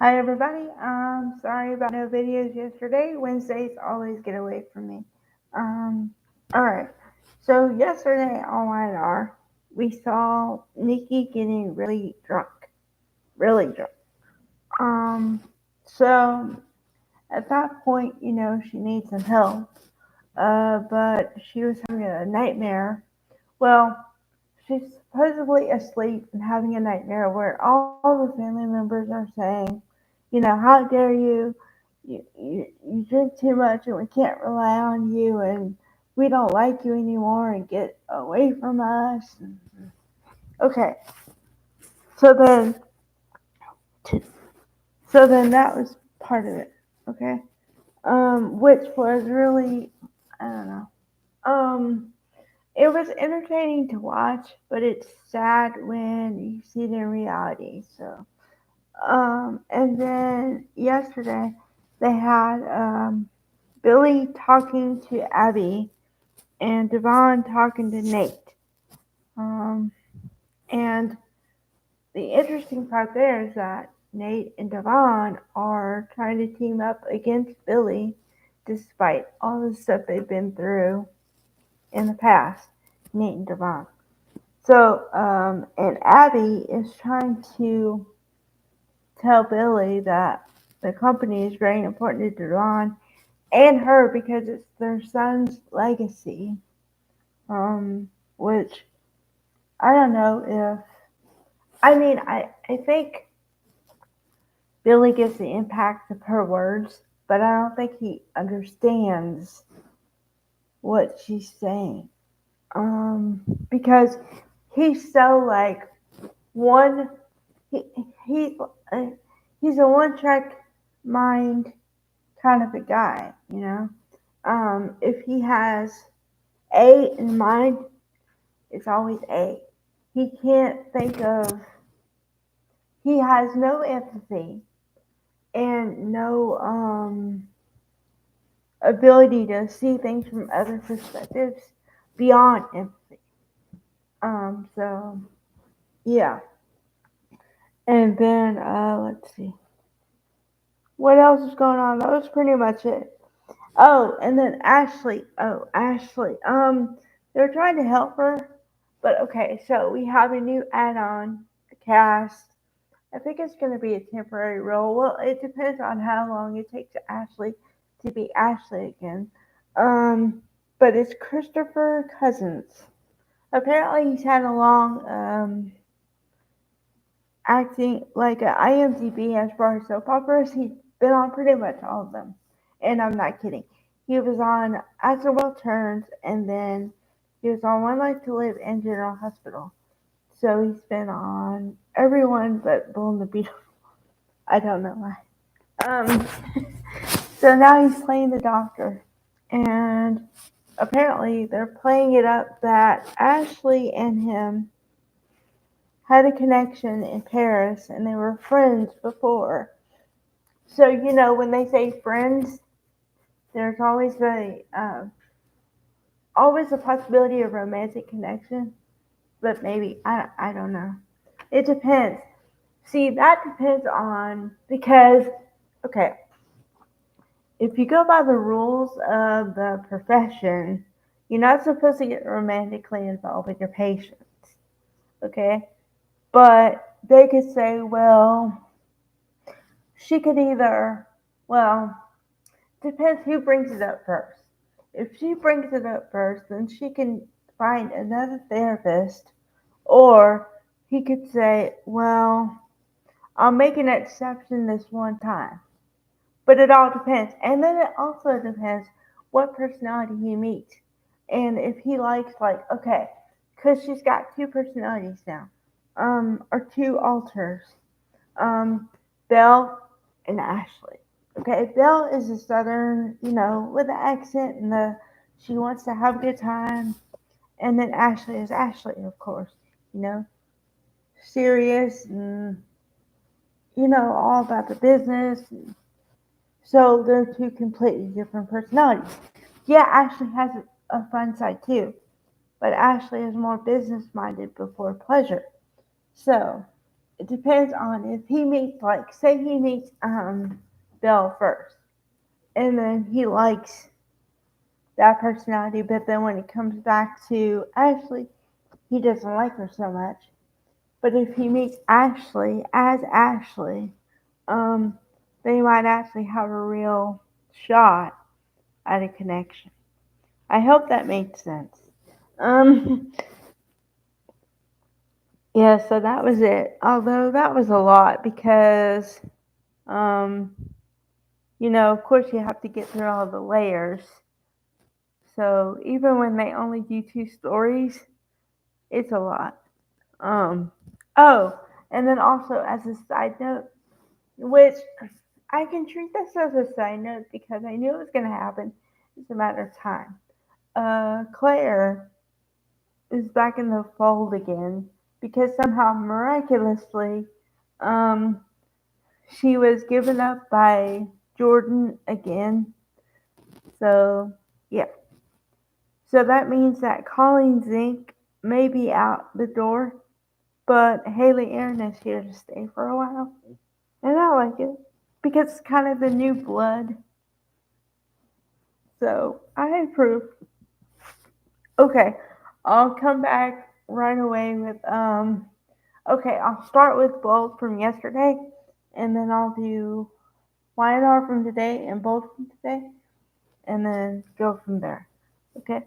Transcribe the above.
Hi everybody. Sorry about no videos yesterday. Wednesdays always get away from me. Um, all right. So yesterday on YNR, we saw Nikki getting really drunk. Um, so at that point, she needs some help. But she was having a nightmare. Well, she's supposedly asleep and having a nightmare where all the family members are saying, how dare you? You drink too much and we can't rely on you and we don't like you anymore and get away from us. Okay, so then, so then that was part of it. Okay, which was really, I don't know. It was entertaining to watch, but it's sad when you see it in reality. So, and then yesterday they had Billy talking to Abby and Devon talking to Nate. Um, and the interesting part there is that Nate and Devon are trying to team up against Billy despite all the stuff they've been through in the past, Nate and Devon. So, and Abby is trying to tell Billy that the company is very important to Devon and her because it's their son's legacy. Which I don't know if I think Billy gets the impact of her words, but I don't think he understands what she's saying. Because he's so like one he he uh, he's a one track mind kind of a guy. If he has A in mind, it's always A. He can't think of he has no empathy and no ability to see things from other perspectives beyond empathy. So yeah, and then let's see what else is going on. That was pretty much it. Oh, and then Ashley. Oh, Ashley. They're trying to help her, but okay. So we have a new add-on cast. I think it's going to be a temporary role. Well, it depends on how long it takes Ashley to be Ashley again. Um, but it's Christopher Cousins. Apparently, he's had a long acting like IMDb as far as soap operas. He's been on pretty much all of them, and I'm not kidding. He was on As the World Turns, and then he was on One Life to Live and General Hospital. So he's been on everyone but Bull and the Beetle. I don't know why. Um, so now he's playing the doctor, and apparently they're playing it up that Ashley and him had a connection in Paris, and they were friends before. So when they say friends, there's always a possibility of romantic connection, but maybe I don't know. It depends. See, that depends on because okay, if you go by the rules of the profession, you're not supposed to get romantically involved with your patients, okay? But they could say, well, she could either, well, depends who brings it up first. If she brings it up first, then she can find another therapist, or he could say, well, I'll make an exception this one time. But it all depends. And then it also depends what personality he meets. And if he likes, like, okay, because she's got two personalities now, or two alters, um, Belle and Ashley. Okay, Belle is a southern, with an accent and she wants to have a good time. And then Ashley is Ashley, of course, you know, serious and, all about the business. So they're two completely different personalities. Yeah, Ashley has a fun side too, but Ashley is more business minded before pleasure. So, it depends on if he meets, like, say he meets Belle first, and then he likes that personality, but then when it comes back to Ashley, he doesn't like her so much. But if he meets Ashley as Ashley, um, they might actually have a real shot at a connection. I hope that makes sense. Um, yeah, so that was it. Although that was a lot because, um, of course you have to get through all the layers. So even when they only do 2 stories, it's a lot. Um, oh, and then also as a side note, which I can treat this as a side note because I knew it was going to happen. It's a matter of time. Claire is back in the fold again because somehow miraculously, um, she was given up by Jordan again. So yeah. So that means that Colleen Zink may be out the door, but Haley Aaron is here to stay for a while. And I like it because it's kind of the new blood. So I approve. Okay, I'll come back right away with okay, I'll start with both from yesterday and then I'll do Y&R from today and both from today and then go from there. Okay?